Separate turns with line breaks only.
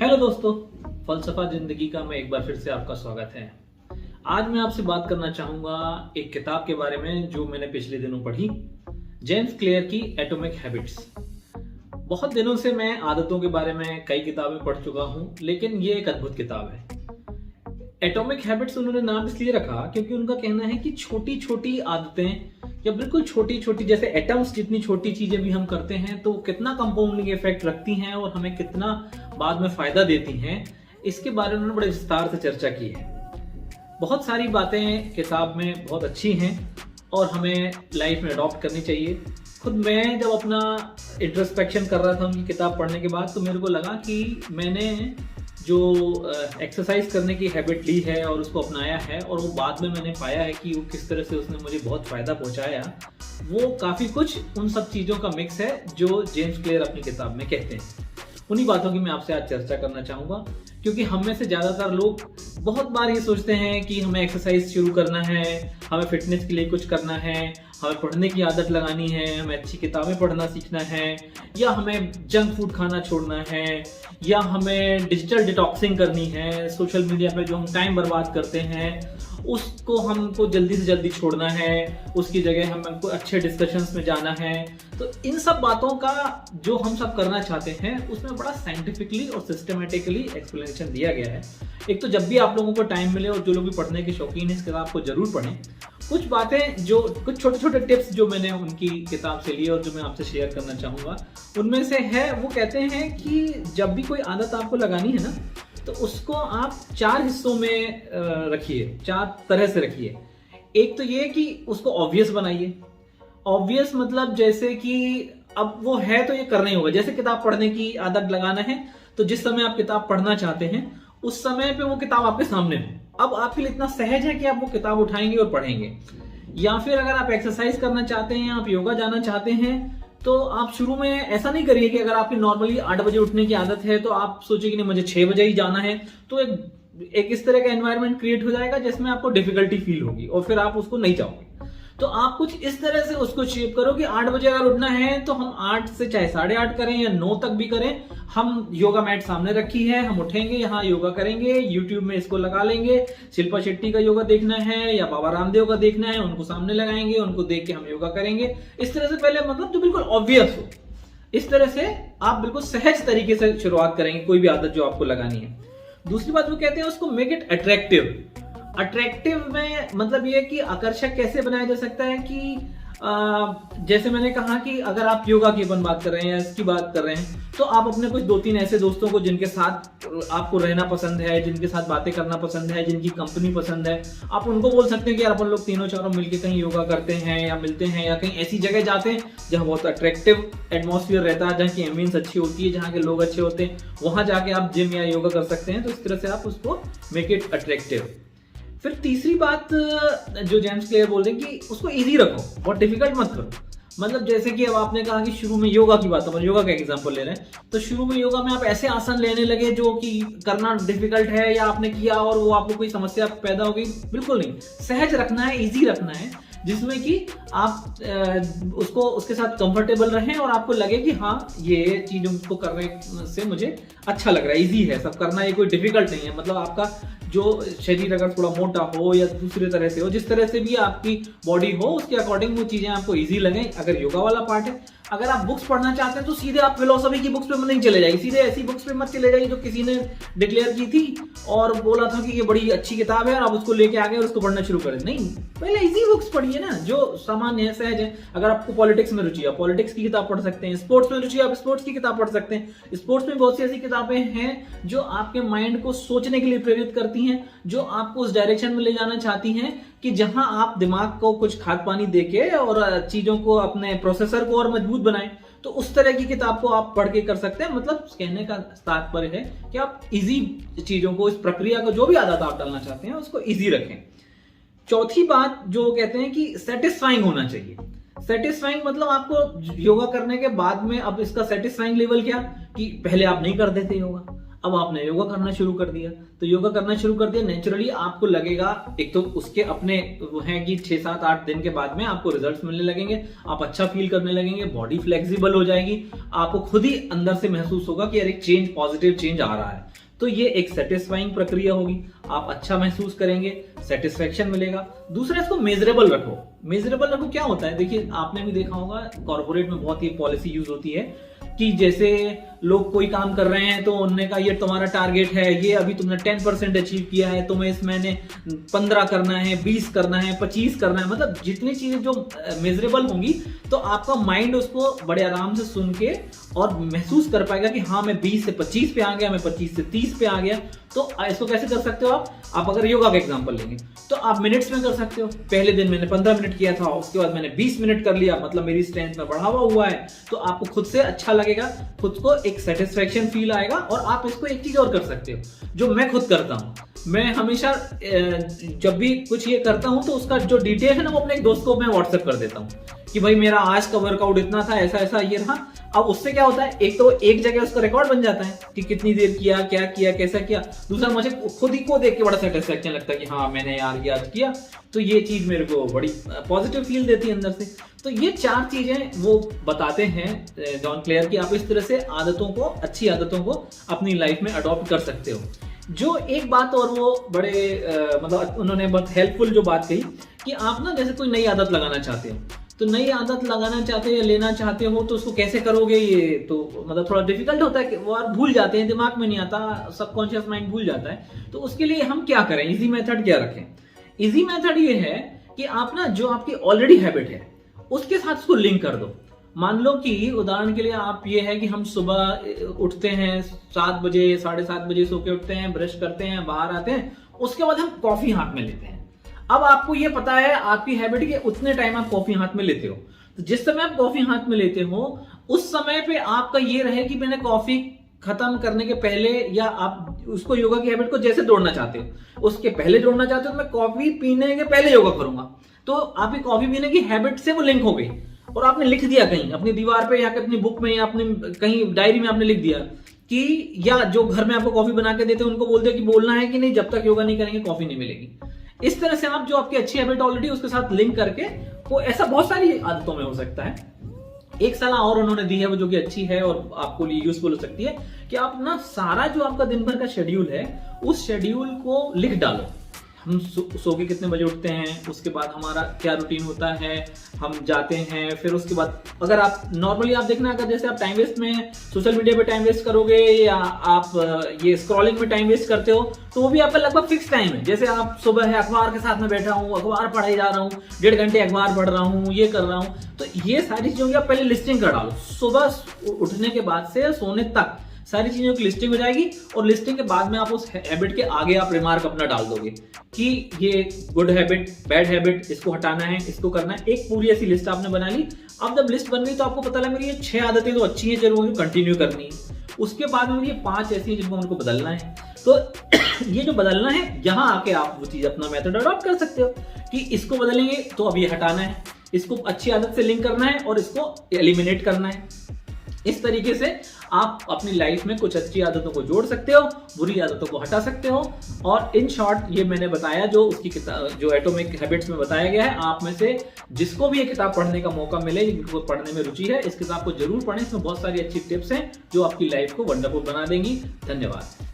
Hello दोस्तों, फलसफा जिंदगी का मैं एक बार फिर से आपका स्वागत है। आज मैं आपसे बात करना चाहूंगा एक किताब के बारे में जो मैंने पिछले दिनों पढ़ी, जेम्स क्लियर की एटॉमिक हैबिट्स। बहुत दिनों से मैं आदतों के बारे में कई किताबें पढ़ चुका हूं, लेकिन ये एक अद्भुत किताब है। एटॉमिक हैबिट्स उन्होंने नाम इसलिए रखा क्योंकि उनका कहना है कि छोटी छोटी आदतें या बिल्कुल छोटी छोटी, जैसे एटम्स जितनी छोटी चीजें भी हम करते हैं तो कितना कंपाउंडिंग इफेक्ट रखती हैं और हमें कितना बाद में फायदा देती हैं, इसके बारे में उन्होंने बड़े विस्तार से चर्चा की है। बहुत सारी बातें किताब में बहुत अच्छी हैं और हमें लाइफ में अडॉप्ट करनी चाहिए। खुद मैं जब अपना इंट्रोस्पेक्शन कर रहा था उनकी किताब पढ़ने के बाद, तो मेरे को लगा कि मैंने जो एक्सरसाइज करने की हैबिट ली है और उसको अपनाया है, और वो बाद में मैंने पाया है कि वो किस तरह से उसने मुझे बहुत फ़ायदा पहुंचाया, वो काफ़ी कुछ उन सब चीज़ों का मिक्स है जो जेम्स क्लियर अपनी किताब में कहते हैं। उन्हीं बातों की मैं आपसे आज चर्चा करना चाहूँगा, क्योंकि हम में से ज़्यादातर लोग बहुत बार ये सोचते हैं कि हमें एक्सरसाइज शुरू करना है, हमें फिटनेस के लिए कुछ करना है, हमें पढ़ने की आदत लगानी है, हमें अच्छी किताबें पढ़ना सीखना है, या हमें जंक फूड खाना छोड़ना है, या हमें डिजिटल डिटॉक्सिंग करनी है। सोशल मीडिया पे जो हम टाइम बर्बाद करते हैं उसको हमको जल्दी से जल्दी छोड़ना है, उसकी जगह हमको अच्छे डिस्कशंस में जाना है। तो इन सब बातों का जो हम सब करना चाहते हैं उसमें बड़ा साइंटिफिकली और सिस्टमेटिकली एक्सप्लेनेशन दिया गया है। एक तो जब भी आप लोगों को टाइम मिले और जो लोग भी पढ़ने के शौकीन हैं, इस किताब को जरूर पढ़ें। कुछ बातें जो कुछ छोटे छोटे टिप्स जो मैंने उनकी किताब से लिए और जो मैं आपसे शेयर करना चाहूँगा, उनमें से है, वो कहते हैं कि जब भी कोई आदत आपको लगानी है ना, तो उसको आप 4 हिस्सों में रखिए, 4 तरह से रखिए। एक तो ये कि उसको ऑब्वियस बनाइए। ऑब्वियस मतलब जैसे कि अब वो है तो ये करना ही होगा। जैसे किताब पढ़ने की आदत लगाना है, तो जिस समय आप किताब पढ़ना चाहते हैं उस समय पे वो किताब आपके सामने हो। अब आपके लिए इतना सहज है कि आप वो किताब उठाएंगे और पढ़ेंगे। या फिर अगर आप एक्सरसाइज करना चाहते हैं, आप योगा जाना चाहते हैं, तो आप शुरू में ऐसा नहीं करिए कि अगर आपकी नॉर्मली 8 बजे उठने की आदत है तो आप सोचिए कि नहीं मुझे 6 बजे ही जाना है। तो एक इस तरह का एनवायरनमेंट क्रिएट हो जाएगा जिसमें आपको डिफिकल्टी फील होगी और फिर आप उसको नहीं चाहोगे। तो आप कुछ इस तरह से उसको शेप करो कि 8 बजे अगर उठना है तो हम 8 से चाहे 8:30 करें या 9 तक भी करें, हम योगा मैट सामने रखी है, हम उठेंगे, यहाँ योगा करेंगे, यूट्यूब में इसको लगा लेंगे। शिल्पा शेट्टी का योगा देखना है या बाबा रामदेव का देखना है, उनको सामने लगाएंगे, उनको देख के हम योगा करेंगे। इस तरह से पहले मतलब जो बिल्कुल ऑब्वियस हो, इस तरह से आप बिल्कुल सहज तरीके से शुरुआत करेंगे कोई भी आदत जो आपको लगानी है। दूसरी बात वो कहते हैं उसको मेक इट अट्रैक्टिव। अट्रैक्टिव में मतलब ये कि आकर्षक कैसे बनाया जा सकता है कि जैसे मैंने कहा कि अगर आप योगा की अपन बात कर रहे हैं या इसकी बात कर रहे हैं, तो आप अपने कुछ 2-3 ऐसे दोस्तों को जिनके साथ आपको रहना पसंद है, जिनके साथ बातें करना पसंद है, जिनकी कंपनी पसंद है, आप उनको बोल सकते हैं कि यार अपन लोग तीनों चारों मिलकर कहीं योगा करते हैं या मिलते हैं या कहीं ऐसी जगह जाते हैं जहाँ बहुत अट्रैक्टिव एटमॉस्फेयर रहता है, जहाँ की एम्बियंस अच्छी होती है, जहाँ के लोग अच्छे होते हैं, वहां जाके आप जिम या योगा कर सकते हैं। तो इस तरह से आप उसको मेक इट अट्रैक्टिव। फिर तीसरी बात जो जेम्स क्लियर बोल रहे हैं कि उसको इजी रखो, बहुत डिफिकल्ट मत करो। मतलब जैसे कि अब आपने कहा कि शुरू में योगा की बात, अपन योगा का एग्जांपल ले रहे हैं, तो शुरू में योगा में आप ऐसे आसन लेने लगे जो कि करना डिफिकल्ट है, या आपने किया और वो आपको कोई समस्या पैदा हो गई, बिल्कुल नहीं। सहज रखना है, इजी रखना है, जिसमें कि आप उसको उसके साथ कंफर्टेबल रहें और आपको लगे कि हाँ ये चीजों को करने से मुझे अच्छा लग रहा है, इजी है, सब करना, ये कोई डिफिकल्ट नहीं है। मतलब आपका जो शरीर अगर थोड़ा मोटा हो या दूसरे तरह से हो, जिस तरह से भी आपकी बॉडी हो, उसके अकॉर्डिंग वो चीजें आपको इजी लगें। अगर योगा वाला पार्ट है, अगर आप बुक्स पढ़ना चाहते हैं तो सीधे आप फिलोसफी की बुक्स पे नहीं चले जाइए, सीधे ऐसी बुक्स पे मत चले जाइए जो किसी ने डिक्लेयर की थी और बोला था कि ये बड़ी अच्छी किताब है और आप उसको लेके आ गए और उसको पढ़ना शुरू करें। नहीं, पहले इजी बुक्स पढ़िए ना, जो सामान्य है, सहज है। अगर आपको पॉलिटिक्स में रुचि है, पॉलिटिक्स की किताब पढ़ सकते हैं। स्पोर्ट्स में रुचि है, आप स्पोर्ट्स की किताब पढ़ सकते हैं। स्पोर्ट्स में बहुत सी ऐसी किताबें हैं जो आपके माइंड को सोचने के लिए प्रेरित करती हैं, जो आपको उस डायरेक्शन में ले जाना चाहती हैं कि जहां आप दिमाग को कुछ खाद पानी देके और चीजों को, अपने प्रोसेसर को और मजबूत बनाएं। तो उस तरह की किताब को आप पढ़ के कर सकते हैं। मतलब कहने का तात्पर्य है कि आप इजी चीजों को, इस प्रक्रिया को, जो भी आदत आप डालना चाहते हैं उसको इजी रखें। चौथी बात जो कहते हैं कि सेटिस्फाइंग होना चाहिए। सेटिस्फाइंग मतलब आपको योगा करने के बाद में, अब इसका सेटिस्फाइंग लेवल क्या कि पहले आप नहीं करते थे योगा, अब आपने योगा करना शुरू कर दिया, तो योगा करना शुरू कर दिया, नेचुरली आपको लगेगा, एक तो उसके अपने वो हैं कि 6, 7, 8 दिन के बाद में आपको रिजल्ट्स मिलने लगेंगे, आप अच्छा फील करने लगेंगे, बॉडी फ्लेक्सिबल हो जाएगी, आपको खुद ही अंदर से महसूस होगा कि यार एक चेंज, पॉजिटिव चेंज आ रहा है। तो ये एक सेटिस्फाइंग प्रक्रिया होगी, आप अच्छा महसूस करेंगे, सेटिस्फेक्शन मिलेगा। दूसरा, इसको मेजरेबल रखो। मेजरेबल रखो क्या होता है, देखिए आपने भी देखा होगा कॉर्पोरेट में बहुत ही पॉलिसी यूज होती है कि जैसे लोग कोई काम कर रहे हैं तो उन्होंने कहा ये तुम्हारा टारगेट है, ये अभी तुमने 10% अचीव किया है, तुम्हें इस महीने 15 करना है, 20 करना है, 25 करना है। मतलब जितनी चीजें जो मेजरेबल होंगी तो आपका माइंड उसको बड़े आराम से सुन के और महसूस कर पाएगा कि हाँ मैं 20 से 25 पे आ गया, मैं 25 से 30 पे आ गया। तो इसको कैसे कर सकते हो आप अगर योगा का एग्जांपल लेंगे तो आप मिनट्स में कर सकते हो। पहले दिन मैंने 15 मिनट किया था, उसके बाद मैंने 20 मिनट कर लिया, मतलब मेरी स्ट्रेंथ में बढ़ावा हुआ है। तो आपको खुद से अच्छा लगेगा, खुद को एक सेटिस्फेक्शन फील आएगा। और आप इसको एक चीज और कर सकते हो जो मैं खुद करता हूँ, मैं हमेशा जब भी कुछ ये करता हूँ तो उसका जो डिटेल है ना वो अपने एक दोस्त को मैं व्हाट्सएप कर देता हूँ कि भाई मेरा आज का वर्कआउट इतना था, ऐसा ऐसा ये रहा। अब उससे क्या होता है, एक तो एक जगह उसका रिकॉर्ड बन जाता है कि कितनी देर किया, क्या किया, कैसा किया। दूसरा, मुझे खुद ही को देख के बड़ा सेटिस्फेक्शन लगता है कि हाँ मैंने यार ये आज किया। तो ये चीज मेरे को बड़ी पॉजिटिव फील देती है अंदर से। तो ये 4 चीजें वो बताते हैं जॉन क्लेयर की आप इस तरह से आदतों को, अच्छी आदतों को अपनी लाइफ में अडॉप्ट कर सकते हो। जो एक बात और वो बड़े मतलब उन्होंने बहुत हेल्पफुल जो बात कही कि आप ना जैसे कोई नई आदत लगाना चाहते हो, तो नई आदत लगाना चाहते हो या लेना चाहते हो तो उसको कैसे करोगे, ये तो मतलब थोड़ा डिफिकल्ट होता है कि वो भूल जाते हैं, दिमाग में नहीं आता, सबकॉन्शियस माइंड भूल जाता है। तो उसके लिए हम क्या करें, इजी मेथड क्या रखें। इजी मेथड ये है कि आप ना जो आपकी ऑलरेडी हैबिट है उसके साथ उसको लिंक कर दो। मान लो कि उदाहरण के लिए आप ये है कि हम सुबह उठते हैं 7 बजे, 7:30 बजे सो के उठते हैं, ब्रश करते हैं, बाहर आते हैं, उसके बाद हम कॉफी हाथ में लेते हैं। अब आपको ये पता है आपकी हैबिट के उतने टाइम आप कॉफी हाथ में लेते हो, तो जिस समय आप कॉफी हाथ में लेते हो उस समय पे आपका ये रहे कि मैंने कॉफी खत्म करने के पहले, या आप उसको योगा की हैबिट को जैसे जोड़ना चाहते हो उसके पहले जोड़ना चाहते हो, तो मैं कॉफी पीने के पहले योगा करूंगा। तो आपकी कॉफी पीने की हैबिट से वो लिंक हो गई और आपने लिख दिया कहीं अपनी दीवार पे या अपनी बुक में या अपने कहीं डायरी में आपने लिख दिया कि, या जो घर में आपको कॉफी बना के देते हैं उनको बोल दिया कि बोलना है कि नहीं, जब तक योगा नहीं करेंगे कॉफी नहीं मिलेगी। इस तरह से आप जो आपकी अच्छी हैबिट ऑलरेडी उसके साथ लिंक करके, वो ऐसा बहुत सारी आदतों में हो सकता है। एक सलाह और उन्होंने दी है वो जो कि अच्छी है और आपको लिए यूजफुल हो सकती है कि आप ना सारा जो आपका दिन भर का शेड्यूल है उस शेड्यूल को लिख डालो। हम सो के कितने बजे उठते हैं, उसके बाद हमारा क्या रूटीन होता है, हम जाते हैं, फिर उसके बाद अगर आप नॉर्मली आप देखना, अगर जैसे आप टाइम वेस्ट में सोशल मीडिया पे टाइम वेस्ट करोगे या आप ये स्क्रॉलिंग में टाइम वेस्ट करते हो तो वो भी आपका लगभग फिक्स टाइम है। जैसे आप सुबह है अखबार के साथ में बैठा हूँ, अखबार पढ़ाई जा रहा हूँ, 1.5 घंटे अखबार पढ़ रहा हूँ, ये कर रहा हूँ, तो ये सारी चीजों की आप पहले लिस्टिंग कर डालो। सुबह उठने के बाद से सोने तक सारी चीजों की लिस्टिंग हो जाएगी और लिस्टिंग के बाद में आप उस हैबिट के आगे आप रिमार्क अपना डाल दोगे कि ये गुड हैबिट, बैड हैबिट, इसको हटाना है, इसको करना है। एक पूरी ऐसी लिस्ट आपने बना ली। अब जब लिस्ट बन गई तो आपको पता लगा मेरी ये 6 आदतें तो अच्छी हैं, चलो मुझे कंटिन्यू करनी है। उसके बाद में ये 5 ऐसी हैं जिनको हमको बदलना है। तो ये जो बदलना है, यहाँ आके आप वो चीज अपना मेथड अडॉप्ट कर सकते हो कि इसको बदलेंगे तो अब ये हटाना है, इसको अच्छी आदत से लिंक करना है और इसको एलिमिनेट करना है। इस तरीके से आप अपनी लाइफ में कुछ अच्छी आदतों को जोड़ सकते हो, बुरी आदतों को हटा सकते हो। और इन शॉर्ट ये मैंने बताया जो उसकी किताब, जो एटॉमिक हैबिट्स में बताया गया है। आप में से जिसको भी ये किताब पढ़ने का मौका मिले, जिनको पढ़ने में रुचि है, इस किताब को जरूर पढ़ें। इसमें बहुत सारी अच्छी टिप्स हैं जो आपकी लाइफ को वंडरफुल बना देंगी। धन्यवाद।